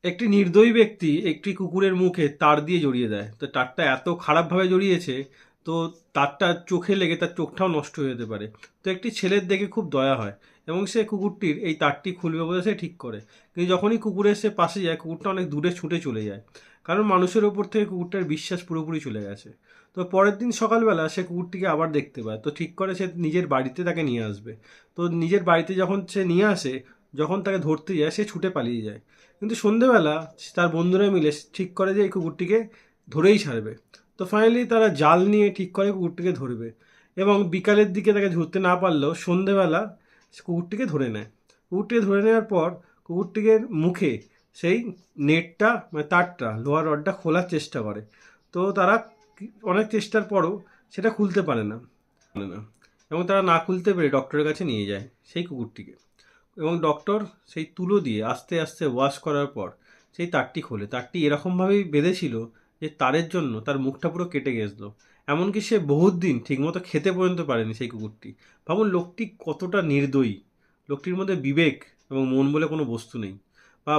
একটি নির্দয়ী ব্যক্তি একটি কুকুরের মুখে তার দিয়ে জড়িয়ে দেয়। তো তারটা এত খারাপভাবে জড়িয়েছে, তো তারটা চোখে লেগে তার চোখটাও নষ্ট হয়ে যেতে পারে। তো একটি ছেলের দেখে খুব দয়া হয় এবং সে কুকুরটির এই তারটি খুলবে বলে সে ঠিক করে। কিন্তু যখনই কুকুরের সে পাশে যায়, কুকুরটা অনেক দূরে ছুটে চলে যায়, কারণ মানুষের ওপর থেকে কুকুরটার বিশ্বাস পুরোপুরি চলে গেছে। তো পরের দিন সকালবেলা সে কুকুরটিকে আবার দেখতে পায়, তো ঠিক করে সে নিজের বাড়িতে তাকে নিয়ে আসবে। তো নিজের বাড়িতে যখন সে নিয়ে আসে, যখন তাকে ধরতে যায় সে ছুটে পালিয়ে যায়। কিন্তু সন্ধেবেলা তার বন্ধুরা মিলে ঠিক করে যে এই কুকুরটিকে ধরেই ছাড়বে। তো ফাইনালি তারা জাল নিয়ে ঠিক করে কুকুরটিকে ধরবে, এবং বিকালের দিকে তাকে ধরতে না পারলেও সন্ধেবেলা কুকুরটিকে ধরে নেয়। কুকুরটিকে ধরে নেওয়ার পর কুকুরটিকে মুখে সেই নেটটা, মানে তারটা, লোহার রডটা খোলার চেষ্টা করে। তো তারা অনেক চেষ্টার পরও সেটা খুলতে পারে না এবং তারা না খুলতে পেরে ডক্টরের কাছে নিয়ে যায় সেই কুকুরটিকে। এবং ডক্টর সেই তুলো দিয়ে আস্তে আস্তে ওয়াশ করার পর সেই তারটি খোলে। তারটি এরকমভাবেই বেঁধেছিল যে তারের জন্য তার মুখটা পুরো কেটে গেছিলো। এমনকি সে বহুত দিন ঠিকমতো খেতে পর্যন্ত পারেনি সেই কুকুরটি। ভাবুন লোকটি কতটা নির্দয়ী। লোকটির মধ্যে বিবেক এবং মন বলে কোনো বস্তু নেই, বা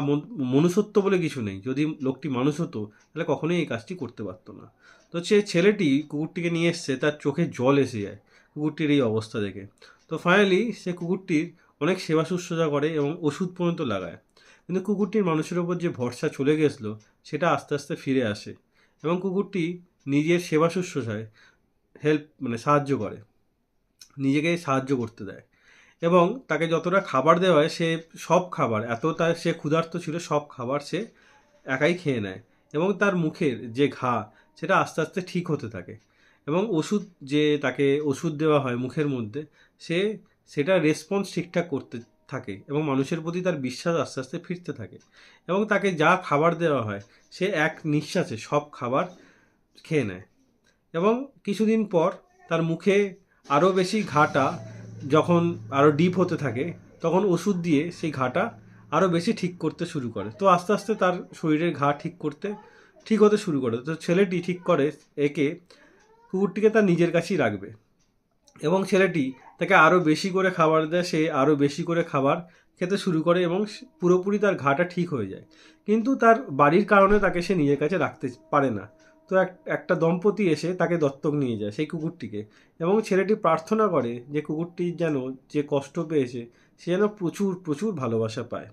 মনুষ্যত্ব বলে কিছু নেই। যদি লোকটি মানুষ হতো তাহলে কখনোই এই কাজটি করতে পারতো না। তো সে ছেলেটি কুকুরটিকে নিয়ে এসছে, তার চোখে জল এসে যায় কুকুরটির এই অবস্থা দেখে। তো ফাইনালি সে কুকুরটির অনেক সেবা শুশ্রূষা করে এবং ওষুধ পর্যন্ত লাগায়। কিন্তু কুকুরটির মানুষের ওপর যে ভরসা চলে গেছিলো সেটা আস্তে আস্তে ফিরে আসে, এবং কুকুরটি নিজের সেবা শুশ্রূষায় সাহায্য করে, নিজেকে সাহায্য করতে দেয়। এবং তাকে যতটা খাবার দেওয়া হয় সে সব খাবার, সে ক্ষুধার্ত ছিল, সব খাবার সে একাই খেয়ে নেয়। এবং তার মুখের যে ঘা সেটা আস্তে আস্তে ঠিক হতে থাকে। এবং তাকে ওষুধ দেওয়া হয় মুখের মধ্যে, সে সেটা রেসপন্স ঠিকঠাক করতে থাকে এবং মানুষের প্রতি তার বিশ্বাস আস্তে আস্তে ফিরতে থাকে। এবং তাকে যা খাবার দেওয়া হয় সে এক নিঃশ্বাসে সব খাবার খেয়ে নেয়। এবং কিছুদিন পর তার মুখে আরও বেশি ঘাটা যখন আরও ডিপ হতে থাকে, তখন ওষুধ দিয়ে সেই ঘাটা আরও বেশি ঠিক করতে শুরু করে। তো আস্তে আস্তে তার শরীরের ঘা ঠিক হতে শুরু করে। তো ছেলেটি ঠিক করে একে কুকুরটিকে তার নিজের কাছেই রাখবে, এবং ছেলেটি তাকে আরও বেশি করে খাবার দেয়। সে আরও বেশি করে খাবার খেতে শুরু করে এবং পুরোপুরি তার ঘাটা ঠিক হয়ে যায়। কিন্তু তার বাড়ির কারণে তাকে সে নিজের কাছে রাখতে পারে না। তো একটা দম্পতি এসে তাকে দত্তক নিয়ে যায় সেই কুকুরটিকে, এবং ছেলেটি প্রার্থনা করে যে কুকুরটির যেন, যে কষ্ট পেয়েছে, সে যেন প্রচুর প্রচুর ভালোবাসা পায়।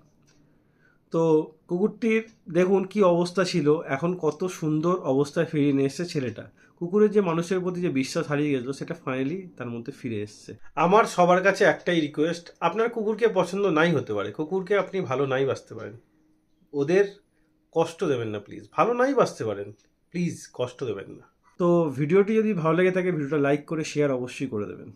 তো কুকুরটির দেখুন কি অবস্থা ছিল, এখন কত সুন্দর অবস্থায় ফিরিয়ে নিয়ে এসেছে ছেলেটা। কুকুরের যে মানুষের প্রতি যে বিশ্বাস হারিয়ে গেছিল সেটা ফাইনালি তার মধ্যে ফিরে এসেছে। আমার সবার কাছে একটাই রিকোয়েস্ট, আপনার কুকুরকে পছন্দ নাই হতে পারে, কুকুরকে আপনি ভালো নাই বাসতে পারেন, ওদের কষ্ট দেবেন না প্লিজ। ভালো নাই বাসতে পারেন, প্লিজ কষ্ট দেবেন না। তো ভিডিওটি যদি ভালো লেগে থাকে ভিডিওটা লাইক করে শেয়ার অবশ্যই করে দেবেন।